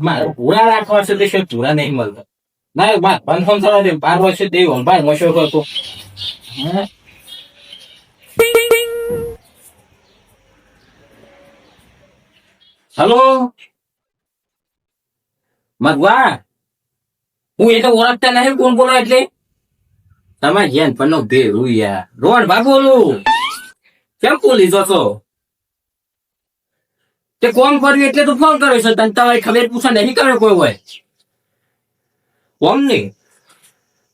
મારે પૂરા રાખવા છે તે પૂરા નહીં મળતા ના મારે 5 વર્ષ દેવો ભાઈ મશો કરતો હલો મગવા હું એટલે ઓળખતા નહીં કોણ બોલો એટલે તમારે જેન પણ નો ભેરું યાર રોડ ભા બોલું કેમ બોલી જો છો તે કોમ કર્યું એટલે તું ફોન કર્યો છે તને તમારી ખબર પૂછા નહીં કરે કોઈ હોય કોમ નહીં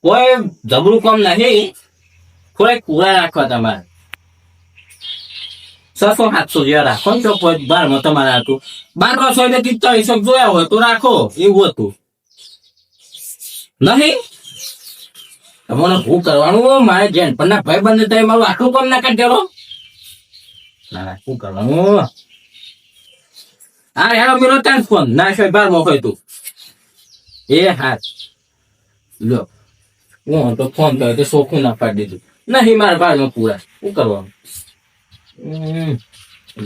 કોઈ જબરું કોમ નહીં થોડાક પૂરા રાખવા તમારે 600-700 જેવા રાખો ને તો કોઈ 12 તમારે હતું 1200 એટલે 4300 જોયા હોય તો રાખો એવું હતું નહીં તમને શું કરવાનું મારે જેન પણ ના ભાઈ બંધ થાય મારું આટલું કામ ના કાઢેલો ના શું કરવાનું હા હેલો મેરો ત્યાં ફોન ના છે 12 હોય તું એ હા લો હું તો ફોન કર્યો તો સોખું ના પાડી દીધું નહીં મારા 12 પૂરા શું કરવાનું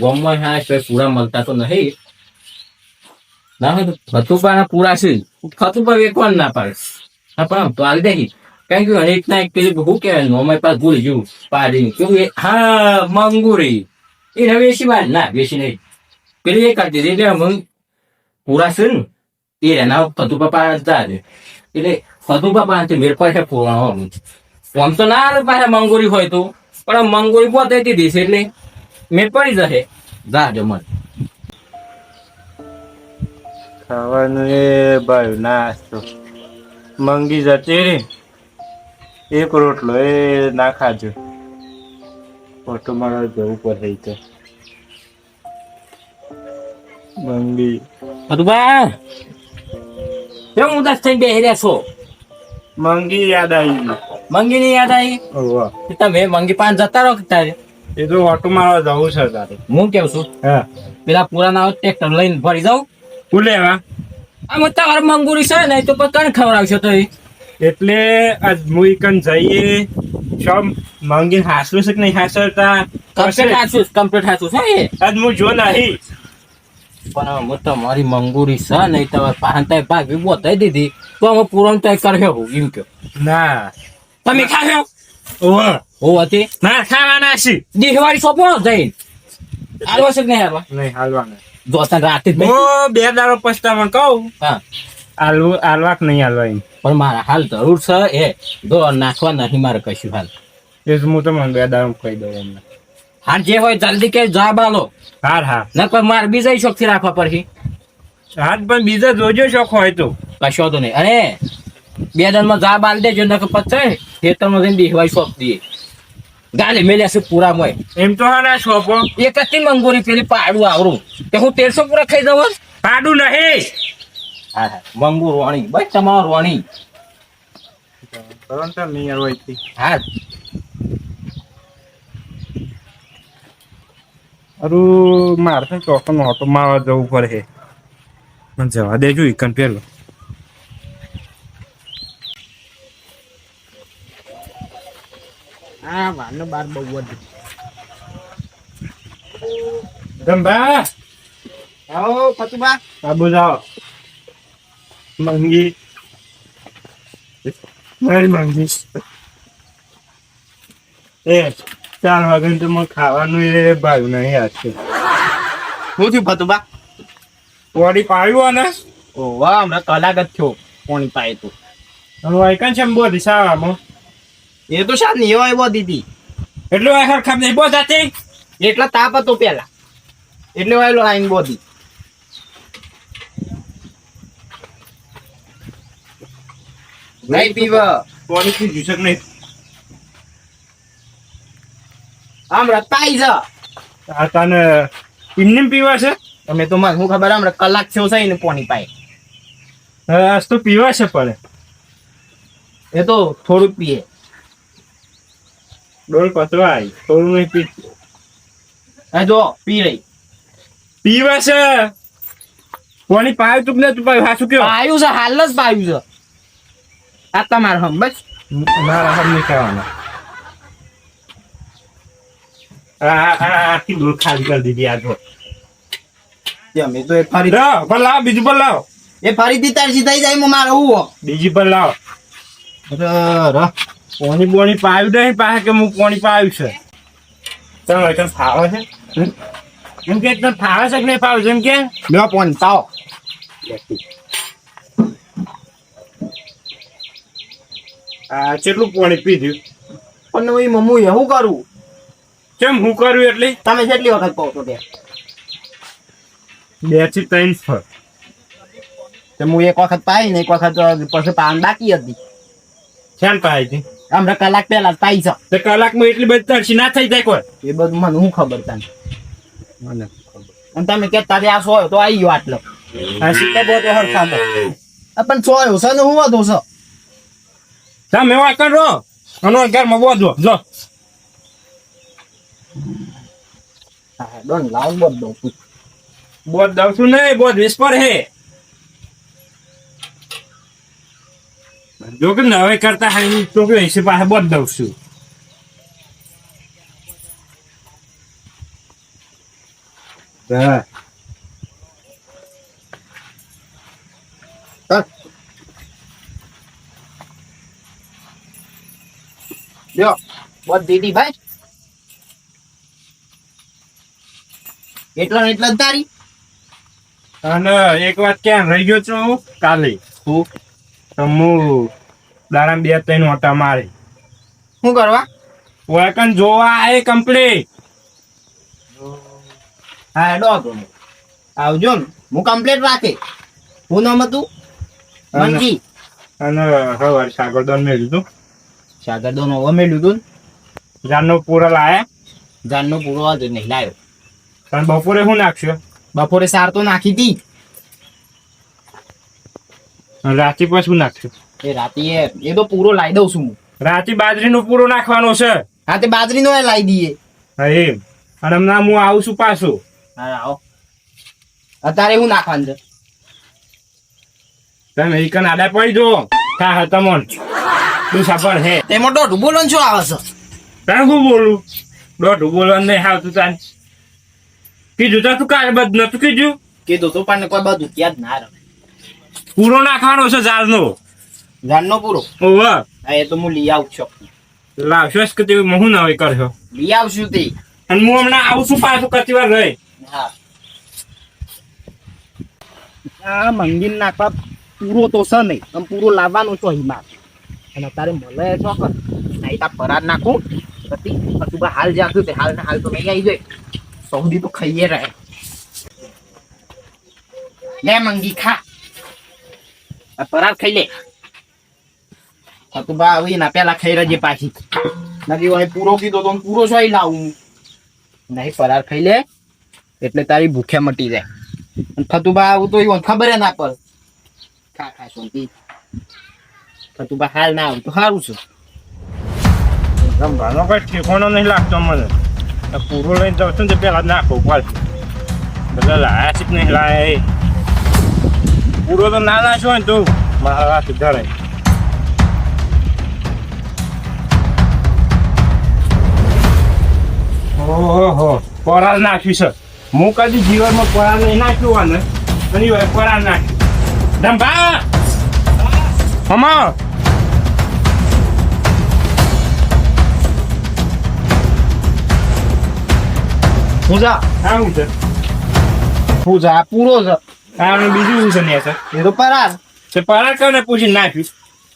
ગોમમાં હા છે પૂરા મળતા તો નહીં ના હોય તો ફતુપાના પૂરા છે ફતુપા વેકવાન ના પાડે હા પણ તો આવી દે કારણ કે એક ના એક પેલી શું કહેવાય અમારી પાસે ભૂલી ગયું પાડી કેવું હા મંગુરી એ વેસી વાર ના વેસી નહીં પેલી એ કાઢી દીધી એટલે અમે પૂરા છે ને એ એના ફતુપા પાસે દે એટલે ફતુપા પાસે મેર પાસે પૂરવાનું આમ તો ના પાસે મંગુરી હોય તો પણ મંગુરી પોતે દીધી છે એટલે મેર પડી જશે જા જમણ ખાવાનું એ ભાઈ નાસ્તો મંગી જતી રે એક રોટલો એ ના ખાજો ઓટો મારા જવું પડે તો મંગી ફતુપા કેમ ઉદાસ થઈને બેહી રહ્યા છો મંગી યાદ આવી મંગી ની યાદ આવી ઓવા તમે મંગી પાન જતા રહો તારે એ તો ઓટો મારવા જવું છે તારે હું કેવું છું હા પેલા પુરાના ટ્રેક્ટર લઈને ભરી જાઉં ઉલેવા આમ તમારે મંગુરી છે ને તો કણ ખવડાવશો તો એટલે આજ મુઈકન જઈએ સબ મંગી હાસવું છે કે નહીં હાસતા કમ્પ્લીટ હાચું છે એ આજ હું જો નહીં પણ હું તમારી મંગુરી છે નહીં તમારે પાહન ભાગ બતાવી દીધી તો અમે પૂરણ તય કર્યો એમ કહો ના તમે ખાશો ઓવા હો હતી ના ખાવાના છે દિવાળી સોંપો જઈને હાલવા છે કે નહીં હાલવા નહીં હાલવાના જોતા રાતે જ હું 2 દાડો પછતામાં કહું હા હાલવા કે નહીં હાલવા એમ પણ મારા હાલ જરૂર છે એ દો નાખવા નહીં મારે કશું હાલ એ જ હું તમને 2 દાડો કહી દઉં અમને હા જે હોય જલ્દી કે જવાબ આલો હા હા નકર મારે બીજા શોખ થી રાખવા પડશે હાથ પણ બીજા જોજો શોખ હોય તો કશો તો નહીં અરે 2 દાનમાં જવાબ આલ દેજો નકર પછી ખેતરમાં જઈને બેહવાય શોખ દઈએ ગાલે મેલ્યા છે પૂરા મોય એમ તો હા ના શોપો એક જ મંગોરી પેલી પાડું આવરું કે હું 1300 પૂરા ખાઈ દઉં પાડું નહીં હા હા મંગુ રોણી બસ તમારો રોણી પરંતુ નિયર હોય થી હા અરું મારે ચોકન ઓટો મારવા જવું પડે મને જવા દેજો ઈકન પેલો હા વાનો બાર બહુ જ ગંભા આવો ફતુબા બાબુ જાઓ મંગી મારી મંગી એ 4 વાગે તો મને ખાવાનું એ ભાઈ નહીં યાદ છે શું થયું ફતુબા પોડી પાડ્યું ને ઓ વાહ હમણાં કલાક જ થયો કોણી પાય તો હવે આઈકન છે બોધી સાવામાં એ તો શાદ નહીં હોય બધી હતી એટલું આ ખરખાબ નહીં બોધાતી એટલા તાપ હતો પેલા એટલે વાયલો આઈન બોધી નહીં પીવા પોડી થી જુસક નહીં હમણાં તાઈ જા આ તને ઇન્નિમ પીવા છે તમે તો મને શું ખબર હમણાં કલાક થયો છે ને પોણી પાય આજ તો પીવા છે પણ એ તો થોડુંક પીએ ડોલ પતવાય થોડું નહીં પી હા જો પી રહી પીવા છે કોની પાયું તું ને તું પાયું હાસું કયો પાયું છે હાલ જ પાયું છે આ તમારે હમ બસ મારા હમ નહીં ખાવાના આખી ડોલ ખાલી કરી દીધી આ જો અમે તો એક ફરી લાવ બીજું પણ લાવ એ ફરીથી તરસી થઈ જાય હું મારે હું બીજી પર લાવો પાણી બોણી પાયું નહીં પાસે કે હું પાણી પાયું છે તમે તને ફાવે છે એમ કે તને ફાવે છે કે નહીં ફાવે છે એમ કે લ્યો પોન પાવ આ કેટલું પાણી પીધું પણ હું મમ્મુ એવું કરું કેમ હું કર્યું એટલે તમે કેટલી વખત કહો છો ત્યાં 2 થી 3 ફર તો હું એક વખત પાઈ ને એક વખત પછી પાન બાકી હતી ક્યાં પાઈ હતી હમણાં કલાક પહેલા જ પાઈ છે તો કલાકમાં એટલી બધી તરસી ના થઈ જાય કોઈ એ બધું મને હું ખબર તને અને તમે કહેતા આ સો તો આવી ગયો આટલો આ સિક્કા બોટે હરખા પણ સો છે ને હું વધુ છે તમે એવા કરો અને ઘરમાં બોધો જો હા ડોન લાવ બોધ દઉં બોધ દઉં છું નહીં બોધ વિસ્પર હે જો કે હવે કરતા હા તો કે એસી પાસે બોધ દઉં છું હા લ્યો બોધ દીધી ભાઈ એટલા ને એટલા જ તારી અને એક વાત ક્યાં રહી ગયો છું કાલે હું તો હું દારામ 2-3 ઓટા મારી શું કરવા વળકન જોવા આવે કમ્પ્લીટ હા એડો આવજો ને હું કમ્પ્લેટ રાખે હું નામ હતું મંજી અને હવે સાગરદાન મેળ્યું હતું સાગરદો નો મેળ્યું હતું જાનનો પૂરા લાયા જાનનો પૂરો જ નહીં લાવ્યો પણ બપોરે શું નાખશો બપોરે સાર તો નાખી હતી રાતે પછી શું નાખશો એ રાતે એ તો પૂરો લાવી દઉં છું હું રાતે બાજરીનો પૂરો નાખવાનો છે હા તે બાજરીનો એ લાવી દઈએ હા એમ અને હમણાં હું આવું છું પાછું હા આવો અત્યારે હું નાખવાનું છે તમે એકન આડા પડી જો હા હા તમોન તું સાંભળ હે તેમાં દોઢું બોલો ને શું આવે છે તારે શું બોલું દોઢું બોલવાનું નહીં આવતું તાન કીધું તો તું કાલે બધ નતું કીધું કીધું તું પણ કોઈ બધું ત્યાં જ ના રમે પૂરો નાખવાનો છે ઝાડનો જાનનો પૂરો ઓવ હા એ તો હું લઈ આવું છું લાવશો જ કે તે હું ના હોય કરશો લઈ આવશું તે અને હું હમણાં આવું છું પાછું કતી વાર રહી હા આ મંગીન નાખવા પૂરો તો છે નહીં આમ પૂરો લાવવાનો છો હિમાર અને અત્યારે મળે છો કર નહીં તા પરાર નાખું પછી તું હાલ જાશું તે હાલ ને હાલ તો નહીં આવી જાય સૌદી તો ખાઈએ રહે લે મંગી ખા આ પરાર ખાઈ લે તું બા આવી ના પેલા ખાઈ રહેજે પાછી નથી હોય પૂરો કીધો તો પૂરો સોઈ લાવું નહીં પરાર ખાઈ લે એટલે તારી ભૂખ્યા મટી જાય ફતુબા આવું તો એવું ખબર ના પડે ખા ખા શાંતિ ફતુબા હાલ ના આવું તો સારું છે રમવાનો કઈ ઠેકાણો નહીં લાગતો મને આ પૂરો લઈને જાઉં છું ને તે પેલા જ નાખો પાછું બધા લાયા છે કે નહીં લાયા એ પૂરો તો ના નાખ્યો હોય ને તું મારા હાથ ધરાય ઓહો પરાર નાખ્યું છે હું કદી જીવનમાં પરાર નહીં નાખ્યું હોય ને એની હોય પરાર નાખ્યું ધંભા હમા પૂજા આવું છે પૂજા પૂરો છે આ બીજું શું છે ને સર એ તો પરાર તે પરાર કરીને પૂછી નાખ્યું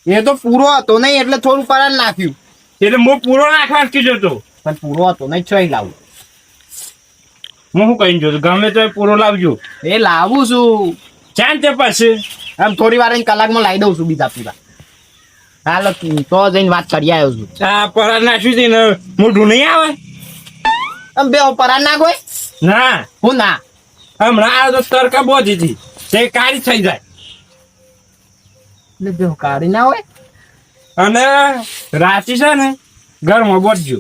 એ તો પૂરો હતો નહીં એટલે થોડું પરાર નાખ્યું એટલે હું પૂરો નાખવા જ કીધો તો પણ પૂરો હતો નહીં ચોઈ લાવું હું શું કહીને જોતું ગમે તો પૂરો લાવજો એ લાવું છું ચાંદ તે પછી આમ થોડી વાર કલાકમાં લાવી દઉં છું બીજા પૂરા હાલ તો જઈને વાત કરી આવ્યો છું આ પરાર નાખ્યું છે ને મોઢું નહીં આવે આમ બે પરાર નાખો ના હું ના હમણાં આ તો તડકા બોધી હતી તે કાળી થઈ જાય એટલે બે કાઢી ના હોય અને રાતી છે ને ઘરમાં બોધજો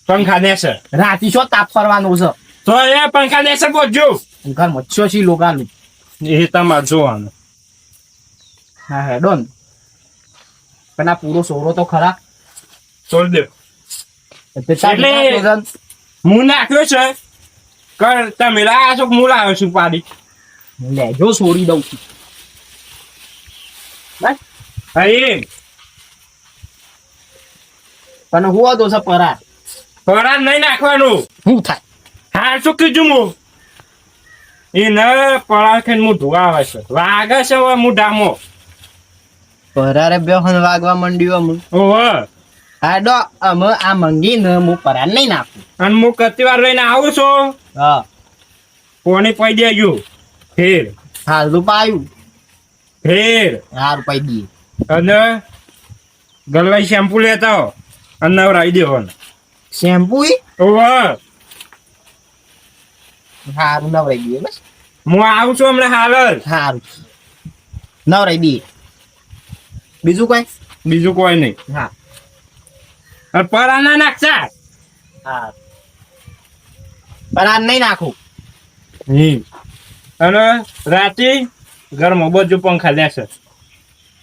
પંખા દેશે રાતી શું તાપ ફરવાનું છે તો એ પંખા દેશે બોધજો ઘરમાં છોછી લોગાનું એ તમારે જોવાનું હા હે ડોન પણ આ પૂરો સોરો તો ખરા છોડી દે એટલે હું નાખ્યો છે કર તમે લાયા છો કે હું લાવ્યો છું પાડી લેજો છોડી દઉં છું બસ હા એમ પણ હું હતો છે પરાર ખોરાક નહીં નાખવાનું. શું થાય હા શું કીધું હું એ ન પડા ખાઈને હું ધોવા આવે છે વાગે છે હવે હું ડામો. પરારે બેહન વાગવા માંડ્યું અમુક ઓહ હાડો અમે આ મંગી ને હું પરાર નહીં નાખું. અને હું કતી વાર લઈને આવું છું હા કોની પૈ દેજો ફેર હારું પાયું ફેર હારું પાઈ દઈએ. અને ગલવાઈ શેમ્પુ લેતા આવો અને નવરાઈ દેવાનું. શેમ્પુ ઓહ હારું નવરાઈ દઈએ બસ હું આવું છું હમણાં હાલ જ. હારું નવરાઈ દઈએ. બીજું કઈ બીજું કોઈ નહીં. હા અને પરા ના નાખતા. હા પરાર નહીં નાખું. અને રાતે ઘરમાં બધું પંખા લેશે.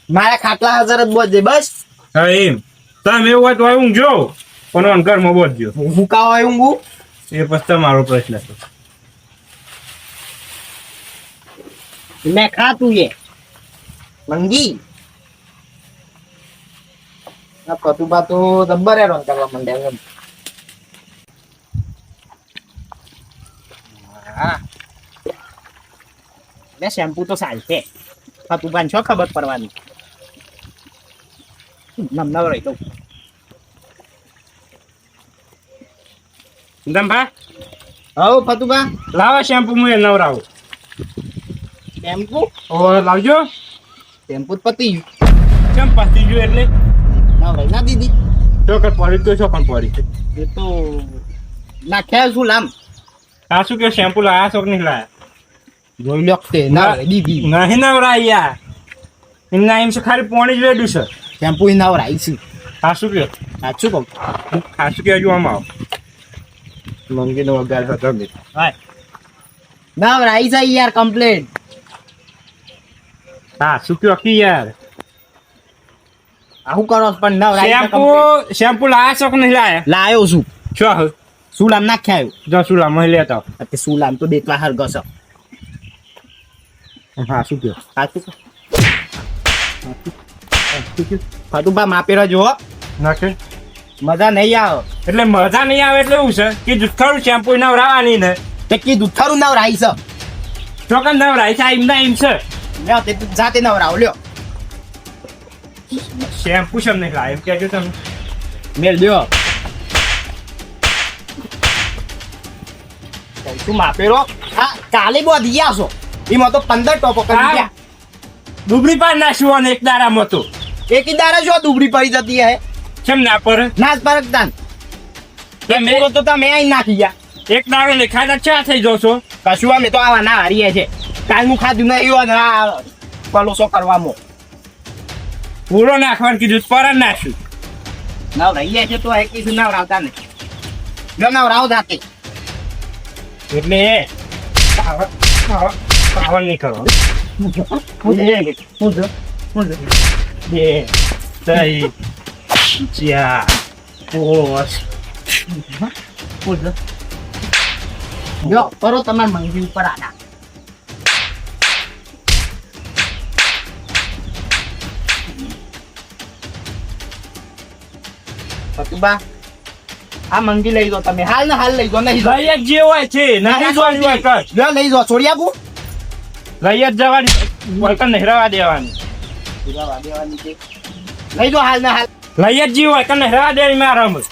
મારા ખાટલા હાજર જ બોજે બસ. હા એમ તમે એવું હોય તો ઊંઘજો પણ ઘરમાં બોલજો. હું કા હોય ઊંઘું એ પછી તમારો પ્રશ્ન છે. મેં ખાતું એ મંગી આ કતુબા તો દબ્બર હેરાન કરવા માંડ્યા એમ. હા લે શેમ્પુ તો સારી છે કતુબાને શું ખબર પડવાની. નવરાઈ દઉં દંભા હવ ફતુબા લાવો શેમ્પુ હું એ નવરાવું. શેમ્પુ ઓ લાવજો. શેમ્પુ જ પતી કેમ પાસી ગયું એટલે નવરાઈ ના દીધી ચોકર પડી તો શું પણ પડી છે. એ તો નાખ્યા શું લામ આ શું કે શેમ્પુ લાયા છો કે નહીં લાયા. જોઈ લો તે નવરાઈ દીધી નહીં નવરાય યાર એમના એમ છે ખાલી પાણી જ રેડ્યું છે. શેમ્પુ નવરાઈ છે આ શું કે સાચું કહું આ શું કે હજુ આમાં આવો મંગીનો વગાર હતો મેં. નવરાઈ છે યાર કમ્પ્લેટ. હા શું કે અકી યાર આવું કરો છો પણ નવરાઈ છે શેમ્પુ complete. શેમ્પુ લાયા છો કે નહીં લાયા. લાયો છું શું સુલામ નાખ્યા જો શું લામાં લેતા આવો. તે સુલામ તો દેખવા હરગસ હા શું કે સાચું ફતુબા માપેરા જો નાખે મજા નહીં આવે એટલે મજા નહીં આવે એટલે એવું છે કે જુઠ્ઠારું શેમ્પુ નવરાવાની ને તે કીધું ખરું નવરાઈ છે ચોકન નવરાય છે એમના એમ છે. લ્યો તે તું જાતે નવરાવ લ્યો શેમ્પુ છે નહીં લાય એમ કહેજો તમે. મેલ લ્યો તું માપેરો આ કાલે બોધી ગયા છો એમાં તો 15 ટોપો કરી હા. ગયા ડુબળી પાડ નાખ્યું અને એક દારામાં તો એક દાડા જો દુબળી પડી જતી હે કેમ ના પર નાચ પરકદાન તમે પૂરો તો તમે અહીં નાખી ગયા એક દાડો ને ખાતા ચા થઈ જાવ છો. કશું અમે તો આવા ના હારીએ છે કાલનું ખાધું નહીં હોય ને આ પલોસો કરવામાં પૂરો નાખવાનું કીધું પર જ નાખ્યું. નવરાઈએ છે તો એક કીધું નવરાવતા ને જો નવરાવ જાતે એટલે પાવર નહીં કરો. બે ત્રણ ચાર પાંચ જો કરો તમારે મંગી ઉપર આડા ફતુબા આ મંગી લઈ દો તમે હાલ ને હાલ લઈ દો નહીં લઈ જ જે હોય છે નહીં જોવાની હોય કર. લ્યો લઈ દો છોડી આપું લઈ જ જવાની વળકર નહીં રહેવા દેવાની. લઈ દો હાલ ને હાલ લઈ જ જી હોય કને રહેવા દેવાની મારા રમત.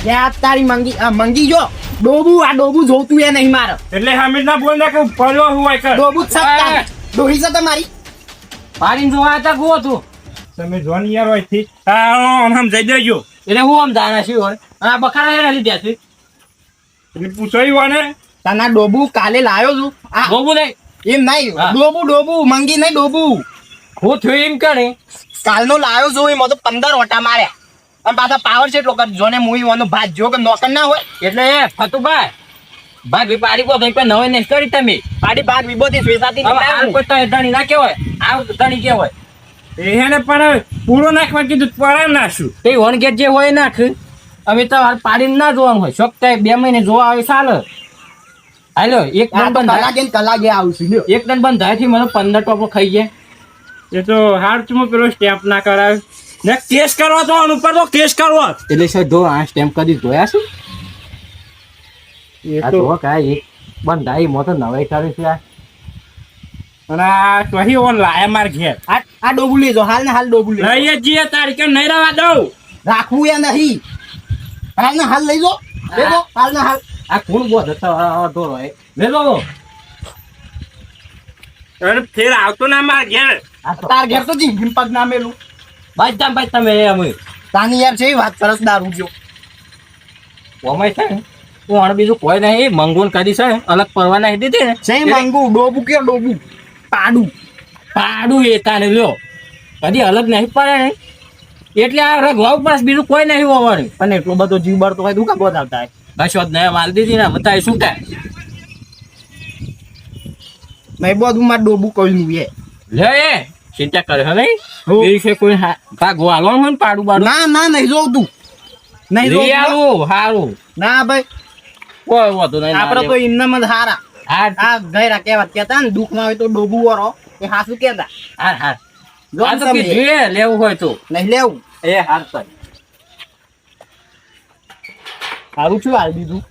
ત્યાં તારી મંગી આ મંગી જો ડોબું આ ડોબું જોતું એ નહીં મારે એટલે હમીર ના બોલ કે પડ્યો હોય કર. ડોબું જ સત્તા ડોહી છે તમારી પાડીને જોવા હતા ગો તું તમે જોવાની યાર હોય થી આમ જઈ દેજો એટલે હું આમ જાણે શું હોય આ બખાડા નથી ત્યાંથી એટલે પૂછાયું હોય ને તાના ડોબું કાલે લાયો છું આ ગોબું નહીં એમ નહીં હા. ડોબું મંગી નહીં ડોબું હું થયું એમ કરે કાલનો લાયો છું એમાં તો 15 ઓટા માર્યા અને પાછા પાવર છે એટલો કરજો ને મુઈ વાનો ભાત જો કે નોકર ના હોય એટલે એ ફતુભાઈ ભાઈ પાડી પો ભાઈ નવે ને કરી તમે પાડી ભાત વિભોતી સ્વેસાતી હવે હાલ કોઈ તો ધણી ના કેવાય આ ધણી કેવાય એને પણ પૂરો નાખવા કીધું પર નાખશું. તે વન ગેટ જે હોય એ નાખ અમે તો હાલ પાડીને ના જોવાનું હોય શોખ થાય 2 મહિને જોવા આવે ચાલે હાલો એક આ ટન તો બંધ કલાકે ને કલાકે આવશું લ્યો એક ટન બંધ થાય થી મને 15 ટોપો ખાઈ ગયા એ તો હાર્ચમાં પેલો સ્ટેપ ના કરાય ને કેસ કરવા તો આનું ઉપર તો કેસ કરવો એટલે સર જો આ સ્ટેમ્પ કદી જોયા છે એ આ તો તો કાંઈ એક બંધાઈ મો તો નવાઈ કરી છે આ. અને આ કહી ઓન લાયા માર ઘેર આ ડોબું લેજો હાલ ને હાલ ડોબું લેજો લઈએ જઈએ તારીખે નહીં રહેવા દઉં રાખવું યા નહીં હાલ ને હાલ લઈ લો લેજો હાલ ને હાલ આ કોણ બોધ ઢોરો એ લે લો અરે ફેર આવતો ના માર ઘેર આ તો તાર ઘેર તો જિંદગી પગ ના મેલું ભાઈ તમે અમે તાની યાર છે વાત સરસ દારૂ જો ઓમાય છે ને હું આને બીજું કોઈ નહીં મંગોન કરી છે અલગ પરવા નહીં દીધી ને છે માંગુ ડોબું કે ડોબું પાડું પાડું એ તાને લ્યો કદી અલગ નહીં પડે ને એટલે આ રઘવાવ પાસ બીજું કોઈ નહીં હોવાનું પણ એટલો બધો જીવ બળતો હોય દુકા બોધ આવતા હોય બસ વાત નહીં માલ દીધી ને બતાવી શું થાય નહીં બધું મારે ડોબું કહ્યું એ લે એ ચિંતા કરે હે નહીં હો. એ છે કોઈ ભાગ વાલવાનું હોય ને પાડું બાડું ના ના નહીં જોઉં તું નહીં જોઉં લઈ આવું સારું ના ભાઈ કોઈ વાંધો નહીં આપડે તો ઇન્નામ જ હારા હાર આ ગયરા કહેવત કેતા ને દુઃખ ના હોય તો ડોબું વાળો એ હાસું કેતા હાર હાર જો આ તો તમે. કીધું એ લેવું હોય તો નહીં લેવું એ હાર તો સારું છું હાલ દીધું